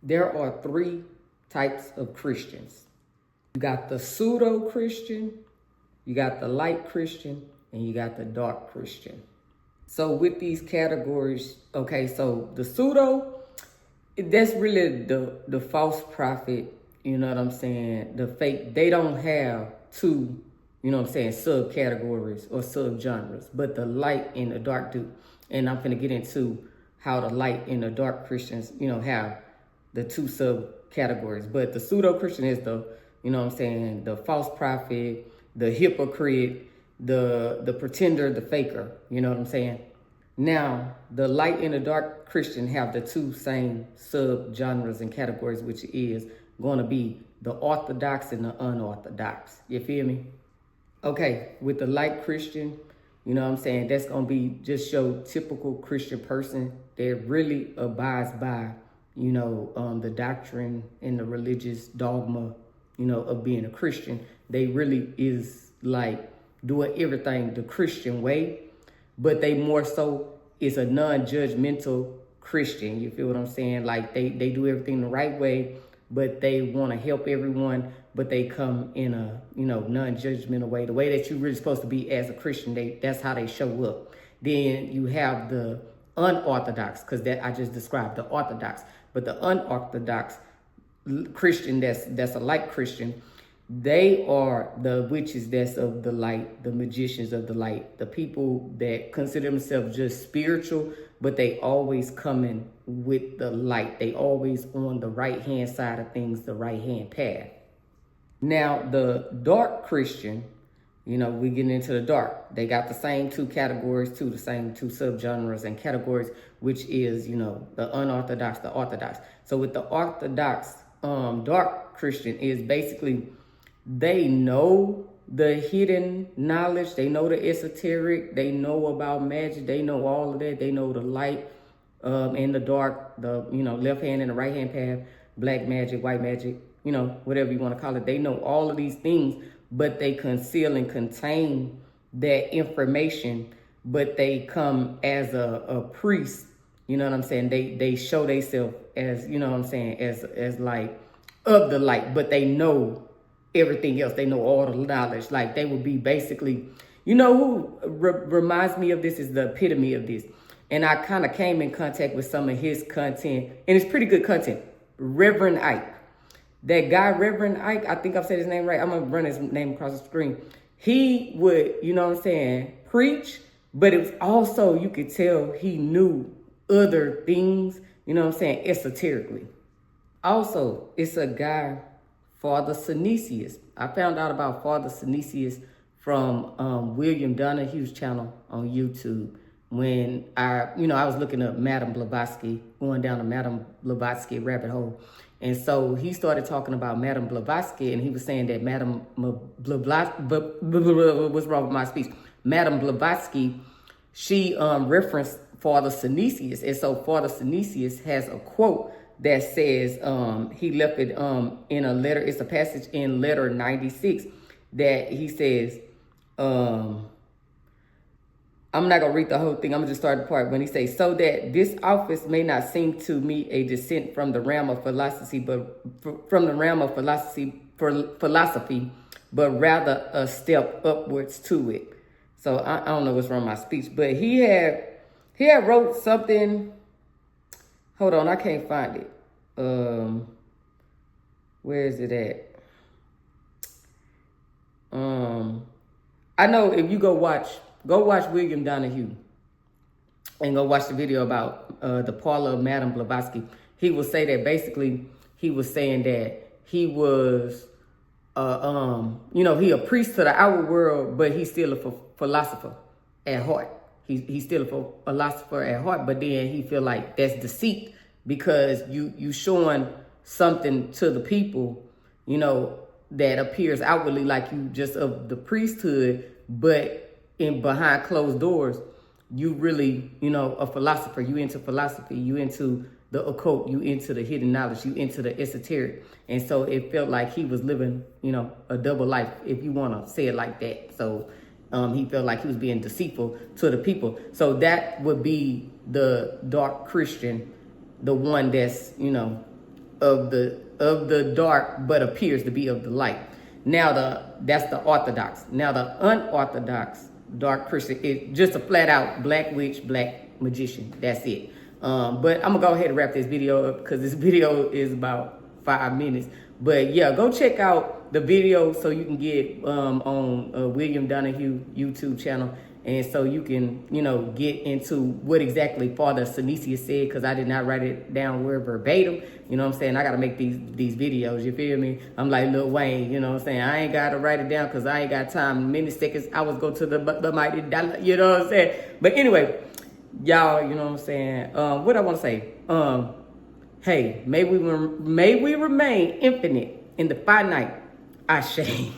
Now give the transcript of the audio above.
there are three types of Christians. You got the pseudo-Christian, you got the light Christian, and you got the dark Christian. So with these categories, okay, so the pseudo, that's really the false prophet, you know what I'm saying? The fake, they don't have two, you know what I'm saying, subcategories or subgenres, but the light and the dark do. And I'm gonna get into how the light and the dark Christians, you know, have the two subcategories. But the pseudo-Christian is the, you know what I'm saying, the false prophet, the hypocrite, the pretender, the faker, you know what I'm saying? Now, the light and the dark Christian have the two same subgenres and categories, which is going to be the orthodox and the unorthodox. You feel me? Okay, with the light Christian, you know what I'm saying, that's going to be just your typical Christian person that really abides by, you know, the doctrine and the religious dogma, you know, of being a Christian. They really is like doing everything the Christian way, but they more so is a non-judgmental Christian. You feel what I'm saying? Like they do everything the right way, but they want to help everyone, but they come in a, you know, non-judgmental way, the way that you're really supposed to be as a Christian. That's how they show up. Then you have the unorthodox, because that I just described the orthodox, but the unorthodox Christian, that's a light Christian, they are the witches that's of the light, the magicians of the light, the people that consider themselves just spiritual, but they always coming with the light. They always on the right-hand side of things, the right-hand path. Now, the dark Christian, you know, we getting into the dark. They got the same two categories too, the same two subgenres and categories, which is, you know, the unorthodox, the orthodox. So with the orthodox dark Christian is basically, they know the hidden knowledge, they know the esoteric, they know about magic, they know all of that, they know the light and the dark, the, you know, left hand and the right hand path, black magic, white magic, you know, whatever you want to call it. They know all of these things, but they conceal and contain that information, but they come as a priest, you know what I'm saying? They show themselves as, you know what I'm saying, as like of the light, but they know everything else. They know all the knowledge. Like they would be basically, you know who reminds me of this is the epitome of this. And I kind of came in contact with some of his content, and it's pretty good content. Reverend Ike. That guy, Reverend Ike, I think I've said his name right. I'm going to run his name across the screen. He would, you know what I'm saying, preach, but it was also, you could tell he knew other things, you know what I'm saying, esoterically. Also, it's a guy, Father Synesius. I found out about Father Synesius from William Donahue's channel on YouTube when I was looking up Madame Blavatsky, going down the Madame Blavatsky rabbit hole. And so he started talking about Madame Blavatsky, and he was saying that Madame Blavatsky, what's wrong with my speech? Madame Blavatsky, she referenced Father Synesius. And so Father Synesius has a quote that says, he left it in a letter, it's a passage in letter 96 that he says, I'm not going to read the whole thing. I'm going to just start the part when he says, so that this office may not seem to me a descent from the realm of philosophy, but from the realm of philosophy, but rather a step upwards to it. So I don't know what's wrong with my speech, but he had wrote something. Hold on, I can't find it. Where is it at? I know if you go watch William Donahue and go watch the video about the parlor of Madame Blavatsky. He will say that basically he was saying that he was, he a priest to the outward world, but he's still a philosopher at heart. He's still a philosopher at heart, but then he feel like that's deceit because you showing something to the people, you know, that appears outwardly like you just of the priesthood, but in behind closed doors, you really, you know, a philosopher. You into philosophy, you into the occult, you into the hidden knowledge, you into the esoteric. And so it felt like he was living, you know, a double life, if you want to say it like that. So he felt like he was being deceitful to the people. So that would be the dark Christian, the one that's, you know, of the dark, but appears to be of the light. Now that's the Orthodox. Now the unorthodox dark Christian is just a flat out black witch, black magician. That's it. But I'm gonna go ahead and wrap this video up because this video is about 5 minutes. But yeah, go check out the video so you can get on William Donahue YouTube channel, and so you can, you know, get into what exactly Father Synesius said, because I did not write it down word verbatim. You know what I'm saying? I got to make these videos, you feel me? I'm like Lil Wayne, you know what I'm saying? I ain't got to write it down because I ain't got time. Many seconds, I was go to the mighty dollar, you know what I'm saying? But anyway, y'all, you know what I'm saying? What I want to say? Hey, may we remain infinite in the finite. Ashe.